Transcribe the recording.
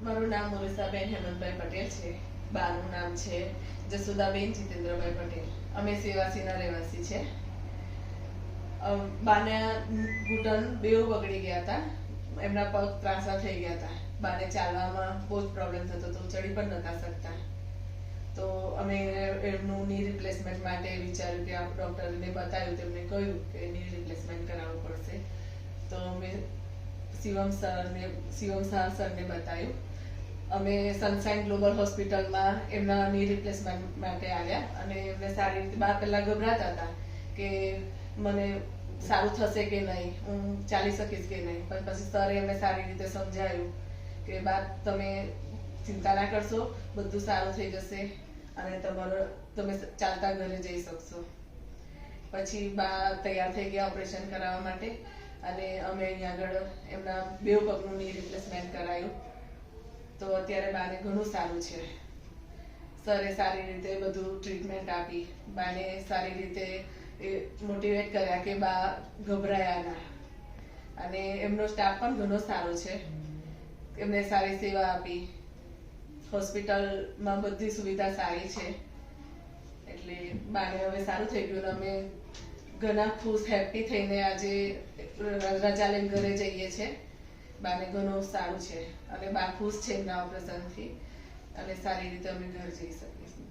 મારું નામ મોરિસાબેન હેમંતભાઈ પટેલ છે. બાનું નામ છે જસુદાબેન જીતેન્દ્રભાઈ પટેલ. અમે સેવાસીના રહેવાસી છે. બાને ઘૂંટણ બેઉ બગડી ગયા હતા. એમના પગ ત્રાંસા થઈ ગયા હતા. બાને ચાલવામાં બહુ જ પ્રોબ્લેમ થતો હતો, ચડી પણ નતા શકતા. તો અમે એમનું ની રિપ્લેસમેન્ટ માટે વિચાર્યું કે આ ડૉક્ટરને બતાવ્યું, તેમને કહ્યું કે ની રિપ્લેસમેન્ટ કરાવવું પડશે. તો અમે શિવમ શાહ સરને બતાવ્યું. અમે સનશાઇન ગ્લોબલ હોસ્પિટલમાં એમના ની રિપ્લેસમેન્ટ માટે આવ્યા અને એમને સારી રીતે બા પહેલા ગભરાતા હતા કે મને સારું થશે કે નહીં, હું ચાલી શકીશ કે નહીં. પણ પછી સરે એમને સારી રીતે સમજાવ્યું કે બા તમે ચિંતા ના કરશો, બધું સારું થઈ જશે અને તમે ચાલતા ઘરે જઈ શકશો. પછી બા તૈયાર થઈ ગયા ઓપરેશન કરાવવા માટે અને અમે અહીંયા આગળ એમના બેઉ પગનું ની રિપ્લેસમેન્ટ કરાયું. તો અત્યારે બાને ઘણું સારું છે. સરે સારી રીતે બધું ટ્રીટમેન્ટ આપી, બાને સારી રીતે મોટિવેટ કર્યા કે બા ગભરાયા ના. અને એમનો સ્ટાફ પણ ઘણો સારો છે. એમને સારી સેવા આપી. હોસ્પિટલમાં બધી સુવિધા સારી છે. એટલે બાને હવે સારું થઈ ગયું. અમે ઘણા ખુશ, હેપી થઈને આજે રજા લઈને ઘરે જઈએ છીએ. બાને ઘણું સારું છે અને બા ખુશ છે એમના ઓપરેશનથી અને સારી રીતે અમે ઘર જઈ શકીશું.